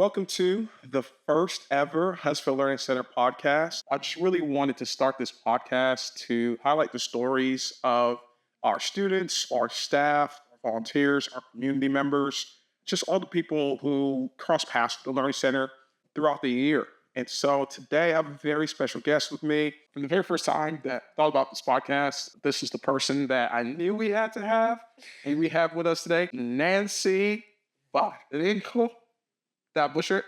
welcome to the first ever Huntsville Learning Center podcast. I just really wanted to start this podcast to highlight the stories of our students, our staff, our volunteers, our community members, just all the people who cross paths with the Learning Center throughout the year. And so today I have a very special guest with me. From the very first time that I thought about this podcast, this is the person that I knew we had to have. And we have with us today, Nancy Vallejo. Did I butcher it?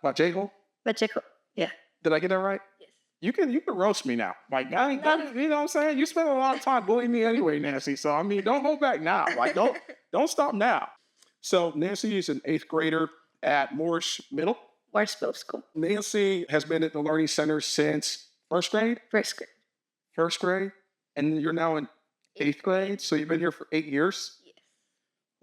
Vallejo? Vallejo. Yeah. Did I get that right? Yes. You can roast me now. Like, I ain't, you know what I'm saying? You spend a lot of time bullying me anyway, Nancy. So, I mean, don't hold back now. Like, don't stop now. So, Nancy is an 8th grader at Morris Middle School. Nancy has been at the Learning Center since first grade? First grade. First grade? And you're now in 8th grade? So, you've been here for 8 years? Yes.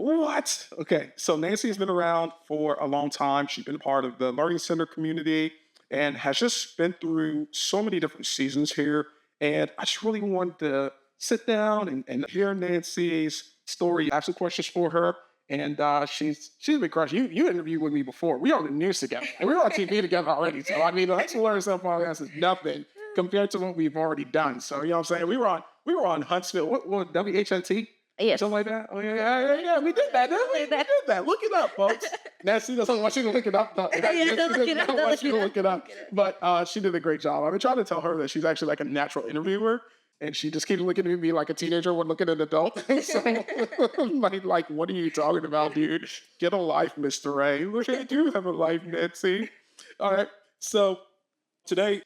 What? Okay, so Nancy's been around for a long time. She's been a part of the Learning Center community and has just been through so many different seasons here. And I just really wanted to sit down and hear Nancy's story, ask some questions for her. And she's been crushing. You interviewed with me before. We were on the news together. And we were on TV together already. So, I mean, that's Learning Center podcast is nothing compared to what we've already done. So, you know what I'm saying? We were on Huntsville. What WHNT? Yes. Something like that? Oh, yeah. We did that, didn't we? We did that. Look it up, folks. Nancy doesn't want you to look it up, though. Look it up. But she did a great job. I've been trying to tell her that she's actually like a natural interviewer, and she just keeps looking at me like a teenager would look at an adult. So, like, what are you talking about, dude? Get a life, Mr. Ray. Look at you have a life, Nancy. All right. So today,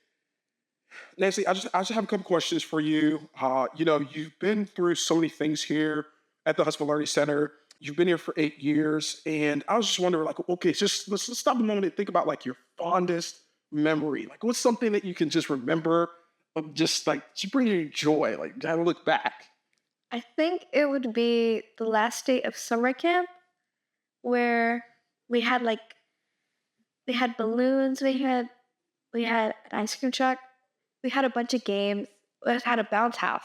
Nancy, I just have a couple questions for you. You've been through so many things here at the Huntsville Learning Center. You've been here for 8 years, and I was just wondering, like, okay, let's stop a moment and think about like your fondest memory. Like, what's something that you can just remember, of just bring you joy, like, to look back. I think it would be the last day of summer camp where we had balloons, we had an ice cream truck. We had a bunch of games. We had a bounce house.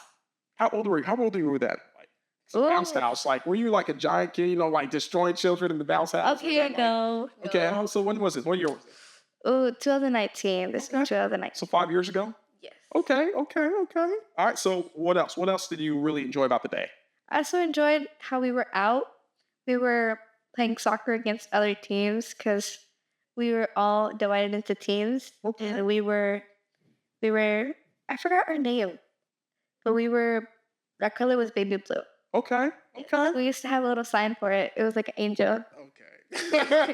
How old were you with that? Bounce house. Like, were you like a giant kid, like destroying children in the bounce house? Okay, no. Okay, so when was it? What year was it? Oh, 2019. This is 2019. So 5 years ago? Yes. Okay. All right, so what else? What else did you really enjoy about the day? I also enjoyed how we were out. We were playing soccer against other teams because we were all divided into teams. Okay. And we were, I forgot our name, but our color was baby blue. Okay. We used to have a little sign for it. It was like an angel. Okay.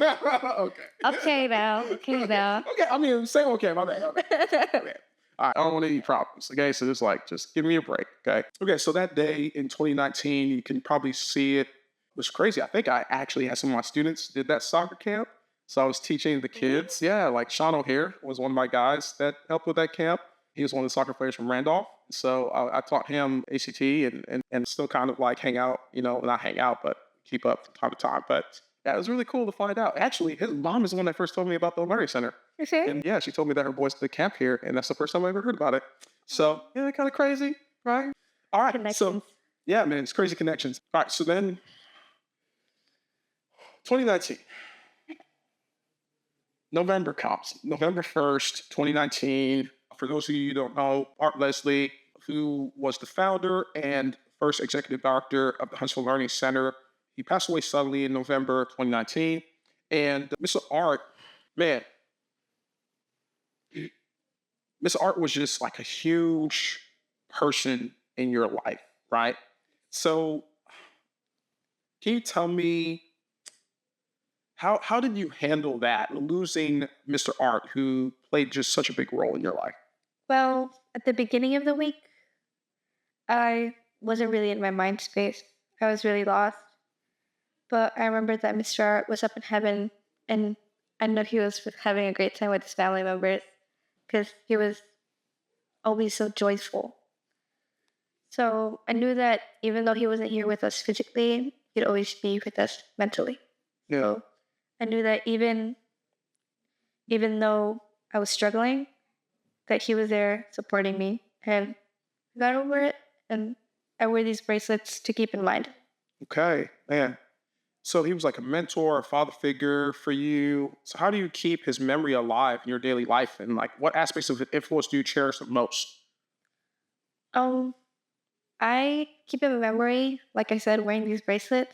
Okay now. Okay, I mean, say okay, my bad. All right, I don't want any problems, okay? So just give me a break, okay? Okay, so that day in 2019, you can probably see it was crazy. I think I actually had some of my students did that soccer camp. So I was teaching the kids. Yeah, like Sean O'Hare was one of my guys that helped with that camp. He was one of the soccer players from Randolph. So I taught him ACT and still kind of like hang out, not hang out, but keep up from time to time. But yeah, it was really cool to find out. Actually, his mom is the one that first told me about the Learning Center. Okay. And yeah, she told me that her boys did the camp here, and that's the first time I ever heard about it. So yeah, kind of crazy, right? All right. Connections. So yeah, man, it's crazy connections. All right, so then 2019. November comes. November 1st, 2019. For those of you who don't know, Art Leslie, who was the founder and first executive director of the Huntsville Learning Center, he passed away suddenly in November 2019. And Mr. Art, man, Mr. Art was just like a huge person in your life, right? So can you tell me, how did you handle that, losing Mr. Art, who played just such a big role in your life? Well, at the beginning of the week, I wasn't really in my mind space. I was really lost. But I remember that Mr. Art was up in heaven, and I know he was having a great time with his family members because he was always so joyful. So I knew that even though he wasn't here with us physically, he'd always be with us mentally. Yeah. So I knew that even though I was struggling, that he was there supporting me, and I got over it, and I wear these bracelets to keep in mind. Okay, man. So he was like a mentor, a father figure for you. So how do you keep his memory alive in your daily life? And like, what aspects of influence do you cherish the most? Um, I keep in memory, like I said, wearing these bracelets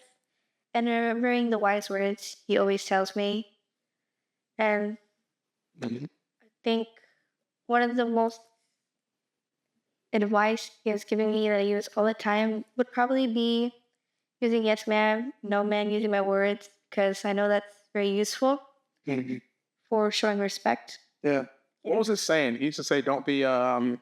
and remembering the wise words he always tells me. And Mhm. I think one of the most advice he has given me that I use all the time would probably be using yes ma'am, no ma'am, using my words, because I know that's very useful Mhm. for showing respect. Yeah. What was his saying? He used to say, Don't be a bobblehead.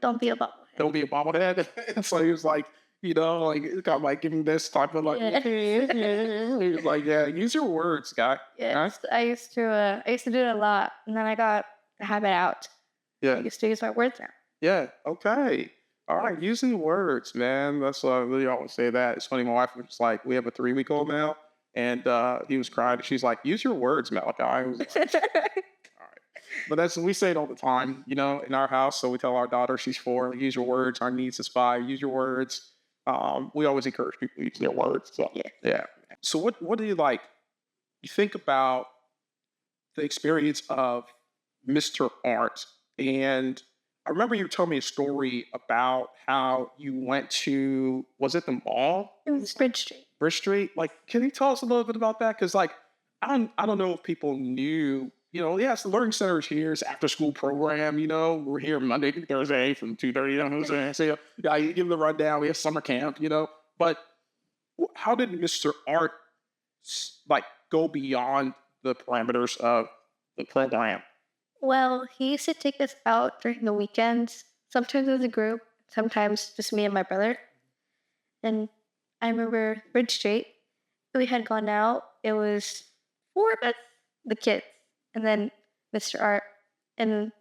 don't be a bobblehead. So he was like, like it's kind of like giving this type of like, Yeah. he was like, yeah, use your words, guy. Right? Yes, I used to do it a lot, and then I got the habit out. I Yeah. used to use my words now. Yeah. Okay. All right. Using words, man. That's what I really always say that. It's funny. My wife was like, we have a 3-week-old now, and he was crying. She's like, use your words, Malachi. I was like, all right. But we say it all the time, in our house. So we tell our daughter, she's 4, use your words. Our niece is 5, use your words. We always encourage people to use their words. So Yeah. yeah. So what do you like? You think about the experience of Mr. Art. And I remember you told me a story about how you went to, was it the mall? It was Bridge Street. Bridge Street? Like, can you tell us a little bit about that? Because, like, I don't know if people knew, yes, the Learning Center is here. It's after school program, we're here Monday through Thursday from 2:30 to Thursday. So, yeah, you give the rundown. We have summer camp, But how did Mr. Art, like, go beyond the parameters of the program? Well, he used to take us out during the weekends, sometimes as a group, sometimes just me and my brother. And I remember Bridge Street, we had gone out. It was 4 of us, the kids, and then Mr. Art. And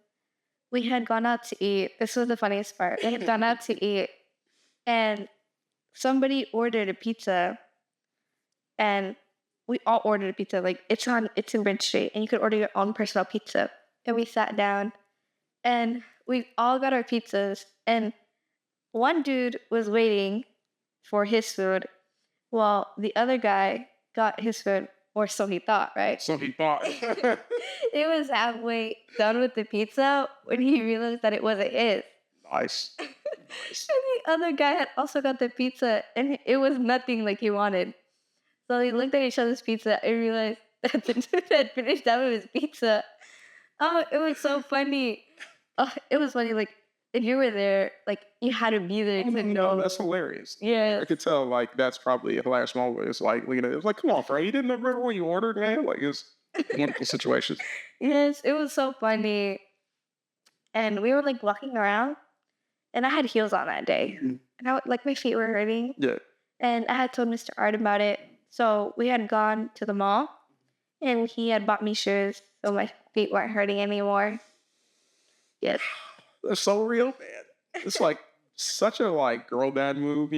we had gone out to eat. This was the funniest part. We had gone out to eat, and somebody ordered a pizza, and we all ordered a pizza. Like it's in Bridge Street, and you could order your own personal pizza. And we sat down, and we all got our pizzas, and one dude was waiting for his food, while the other guy got his food, or so he thought, right? So he thought. He was halfway done with the pizza when he realized that it wasn't his. Nice. And the other guy had also got the pizza, and it was nothing like he wanted. So he looked at each other's pizza and realized that the dude had finished out of his pizza. Oh, it was so funny. Oh, it was funny. Like, if you were there, like, you had to be there to No, know. that's hilarious. Yeah. I could tell, like, that's probably a hilarious moment. It's like, it was like, come on, Fred, you didn't remember what you ordered, man? Like, it's wonderful situations. Yes, it was so funny. And we were, like, walking around, and I had heels on that day. Mhm. And like, my feet were hurting. Yeah. And I had told Mr. Art about it. So we had gone to the mall, and he had bought me shoes, so my feet weren't hurting anymore. Yes. That's so real, man. It's like such a, like, girl dad move,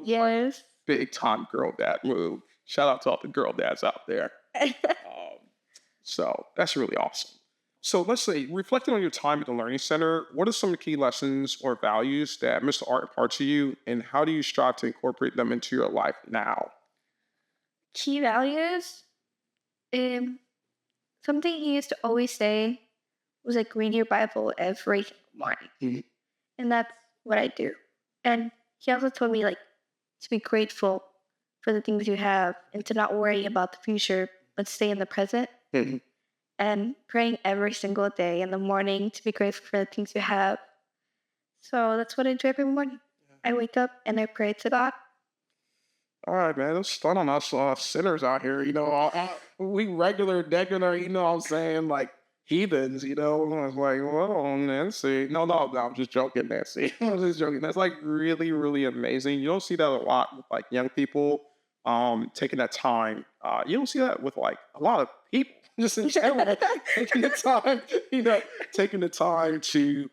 Yes. Big time girl dad move. Shout out to all the girl dads out there. So that's really awesome. So let's say, reflecting on your time at the Learning Center, what are some of the key lessons or values that Mr. Art imparts to you, and how do you strive to incorporate them into your life now? Key values. Something he used to always say was like, read your Bible every morning. Mhm. And that's what I do. And he also told me, like, to be grateful for the things you have and to not worry about the future, but stay in the present. Mhm. And praying every single day in the morning to be grateful for the things you have. So that's what I do every morning. I wake up and I pray to God. All right, man. Don't stun on us sinners out here. We degular, what I'm saying? Like heathens, I was like, well, Nancy. No, I'm just joking, Nancy. I'm just joking. That's like really, really amazing. You don't see that a lot with like young people taking that time. You don't see that with like a lot of people just in general. taking the time, taking the time to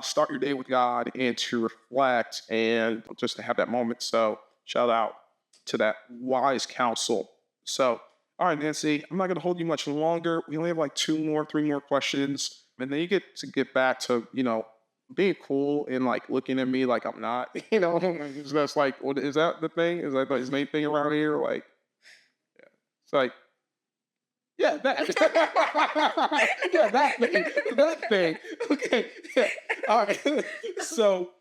start your day with God and to reflect and just to have that moment. So shout out to that wise counsel. So, all right, Nancy, I'm not going to hold you much longer. We only have like 3 more questions. And then you get to get back to, being cool and like looking at me like I'm not, that's like, what is that the thing? Is that his main thing around here? Like, yeah. It's like, yeah, that. Yeah, that thing. Okay. Yeah. All right. So,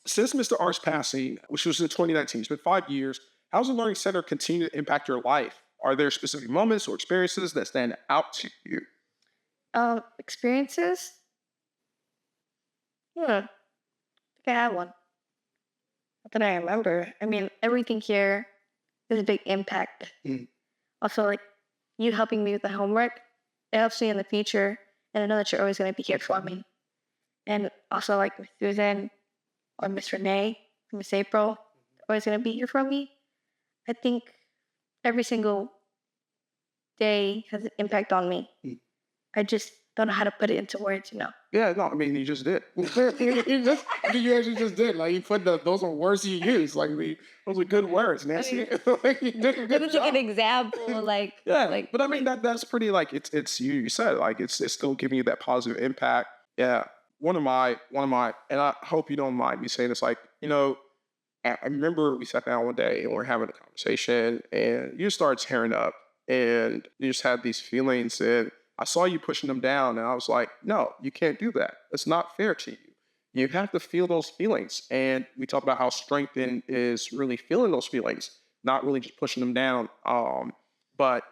since Mr. R's passing, which was in 2019, it's been 5 years, how's the Learning Center continue to impact your life? Are there specific moments or experiences that stand out to you? Experiences? Yeah, I think I have one. Not that I remember. I mean, everything here is a big impact. Mm. Also, like you helping me with the homework, it helps me in the future, and I know that you're always going to be here for me. And also, like with Susan or Miss Renee, Miss April, always going to be here for me. I think every single day has an impact on me. Mm. I just don't know how to put it into words, you know. Yeah, no, I mean, you just did. You actually just did. Like, you put those are words you use. Like, those are good words, Nancy. Like, you did a It good was like job. an example, like Yeah, like but I mean, that's pretty, like, it's you said, like, it's still giving you that positive impact. Yeah. One of my, and I hope you don't mind me saying this, like, I remember we sat down one day and we're having a conversation and you just started tearing up and you just had these feelings and I saw you pushing them down and I was like, no, you can't do that. It's not fair to you. You have to feel those feelings. And we talked about how is really feeling those feelings, not really just pushing them down. But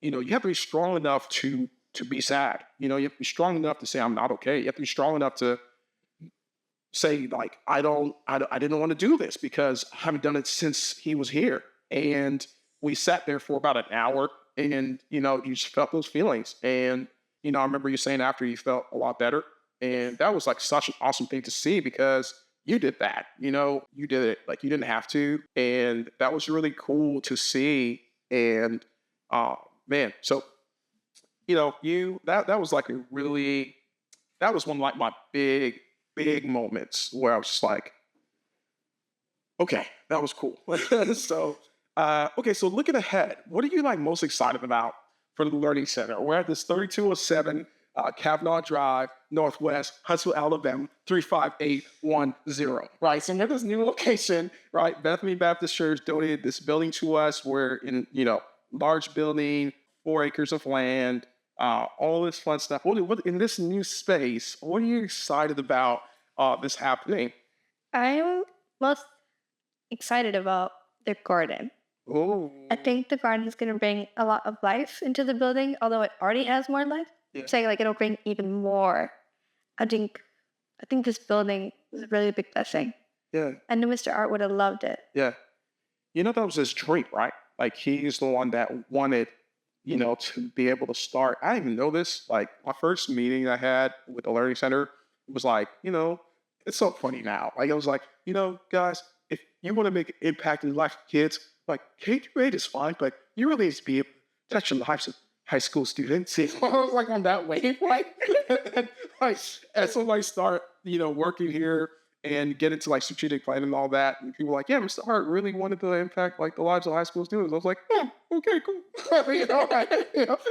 you have to be strong enough to be sad. You have to be strong enough to say I'm not okay. You have to be strong enough to say like I didn't want to do this because I haven't done it since he was here. And we sat there for about an hour and you just felt those feelings. And I remember you saying after you felt a lot better. And that was like such an awesome thing to see because you did that. You did it like you didn't have to. And that was really cool to see. And man, so that was like a really that was one of like my big moments where I was just like, okay, that was cool. So, okay, so looking ahead, what are you like most excited about for the Learning Center? We're at this 3207 Kavanaugh Drive, Northwest, Huntsville, Alabama, 35810. Right, so we're this new location, right? Bethany Baptist Church donated this building to us. We're in, large building, 4 acres of land, all this fun stuff. What in this new space? What are you excited about this happening? I'm most excited about the garden. Oh, I think the garden is going to bring a lot of life into the building, although it already has more life. yeah, So like it'll bring even more. I think this building is a really big blessing. yeah, I know Mr. Art would have loved it. yeah. That was his dream, right? Like he's the one that wanted, to be able to start. I didn't even know this. Like my first meeting I had with the Learning Center was like, it's so funny now. Like I was like, guys, if you want to make an impact in the life of kids, like K-8 is fine, but you really need to be able to touch the lives of high school students. See, I was like on that wave, like, and so I start, working here and get into like strategic planning and all that. And people were like, yeah, Mr. Hart really wanted to impact like the lives of high school students. I was like, yeah, okay, cool.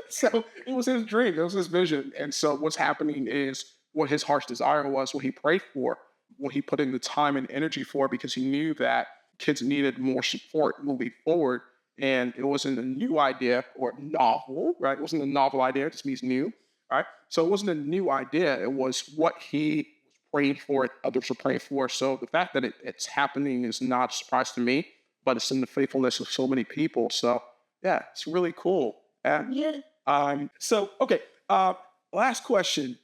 So it was his dream, it was his vision. And so what's happening is what his heart's desire was, what he prayed for, what he put in the time and energy for, because he knew that kids needed more support moving forward. And it wasn't a new idea or novel, right? It wasn't a novel idea, it just means new, right? So it wasn't a new idea, it was what he was praying for, others were praying for. So the fact that it's happening is not a surprise to me, but it's in the faithfulness of so many people. So yeah, it's really cool. Yeah. So, okay, last question.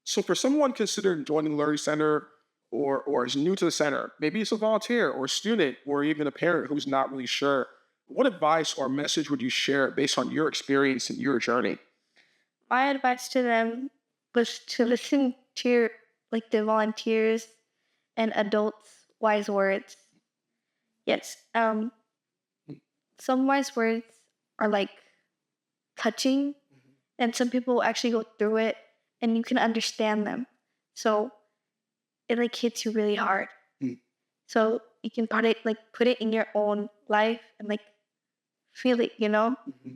So for someone considering joining the Learning Center or is new to the center, maybe it's a volunteer or a student or even a parent who's not really sure, what advice or message would you share based on your experience and your journey? My advice to them was to listen to like the volunteers and adults' wise words. Yes. Some wise words are like touching, and some people actually go through it and you can understand them. So it like hits you really hard. Mm. So you can put it in your own life and like feel it, Mm-hmm.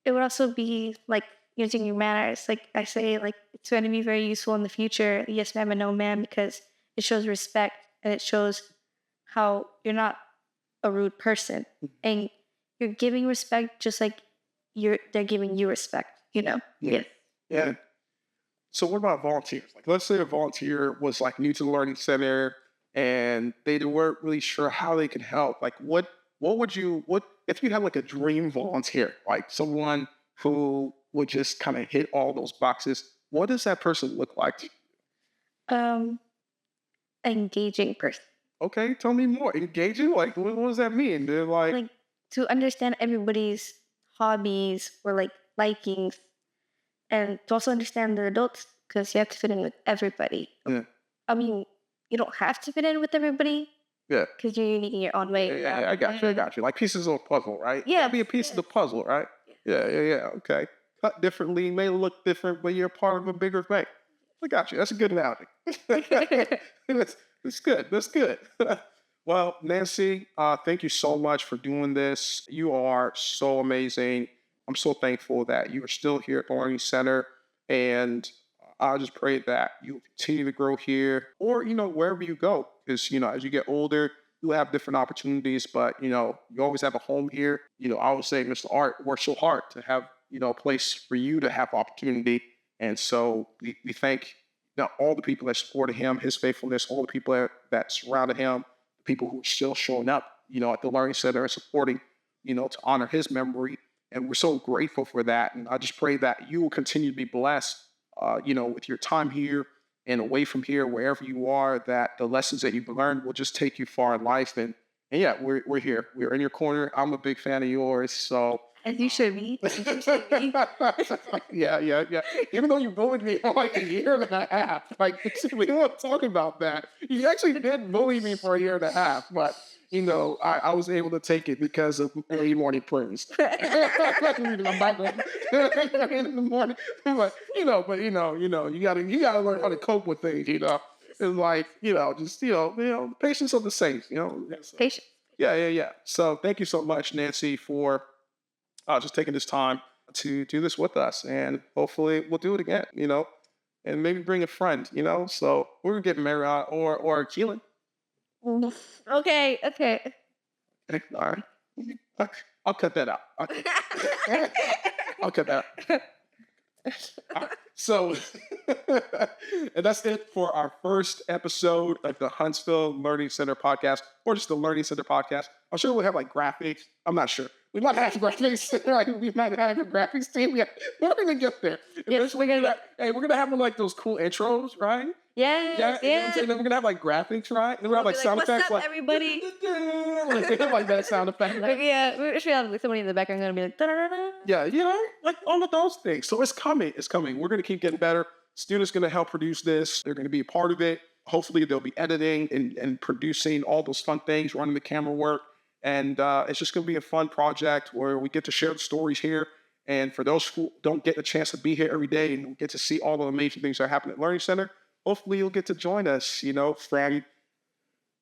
It would also be like using your manners. Like I say, like it's going to be very useful in the future. Yes, ma'am, and no, ma'am, because it shows respect and it shows how you're not a rude person. Mhm. And you're giving respect just like they're giving you respect, you know? Yeah. Yeah. So what about volunteers? Like, let's say a volunteer was like new to the Learning Center and they weren't really sure how they could help. Like, what if you had like a dream volunteer, like someone who would just kind of hit all those boxes? What does that person look like? Um, Engaging person. Okay, tell me more. Engaging? Like, what does that mean? They're Like to understand everybody's hobbies or like likings, and to also understand the adults because you have to fit in with everybody. yeah, I mean, you don't have to fit in with everybody yeah. because you're unique in your own way. Yeah, I got you. I got you. Like pieces of a puzzle, right? Yeah, Be a piece of the puzzle, right? Yeah. Okay. Cut differently, may look different, but you're part of a bigger thing. I got you. That's a good analogy. That's good. That's good. Well, Nancy, thank you so much for doing this. You are so amazing. I'm so thankful that you are still here at the Learning Center, and I just pray that you continue to grow here, or wherever you go, because as you get older, you have different opportunities, but you always have a home here. I always say, Mr. Art worked so hard to have a place for you to have opportunity, and so we thank all the people that supported him, his faithfulness, all the people that surrounded him, the people who are still showing up, at the Learning Center and supporting, to honor his memory. And we're so grateful for that. And I just pray that you will continue to be blessed, with your time here and away from here, wherever you are, that the lessons that you've learned will just take you far in life. And yeah, we're here. We're in your corner. I'm a big fan of yours. So as you should be. Yeah. Even though you bullied me for like a year and a half, like we don't talk about that. You actually did bully me for a year and a half, but I was able to take it because of early morning prayers. In the morning, but you gotta learn how to cope with things. It's like just patience of the saints. Patience. Yeah. So thank you so much, Nancy, for just taking this time to do this with us, and hopefully we'll do it again. And maybe bring a friend. So we're gonna get married or Keelan. Okay. Okay, all right. I'll cut that out. I'll cut that out. All right. So, and that's it for our first episode of the Huntsville Learning Center podcast, or just the Learning Center podcast. I'm sure we'll have like graphics. I'm not sure. We might have graphics. Right? We might have a graphics team. We're gonna get there. Yes, we're gonna have like those cool intros, right? Yeah. Then we're gonna have like graphics, right? And we're gonna have like sound effects, what's up, everybody? like that sound effect. Like, yeah, we should have like somebody in the background gonna be like, da-da-da-da. Yeah, like all of those things. So it's coming. We're gonna keep getting better. Students gonna help produce this. They're gonna be a part of it. Hopefully, they'll be editing and producing all those fun things, running the camera work, and it's just gonna be a fun project where we get to share the stories here. And for those who don't get the chance to be here every day and get to see all the amazing things that happen at Learning Center, hopefully you'll get to join us, from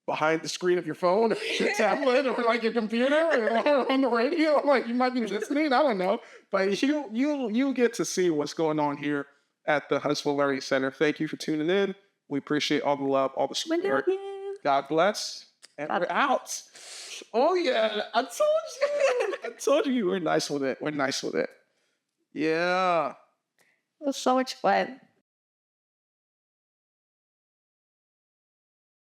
behind the screen of your phone or your tablet or like your computer or on the radio. Like you might be listening, I don't know. But you get to see what's going on here at the Huntsville Learning Center. Thank you for tuning in. We appreciate all the love, all the support. God bless. And we're out. Oh yeah, I told you we're nice with it. Yeah. It was so much fun.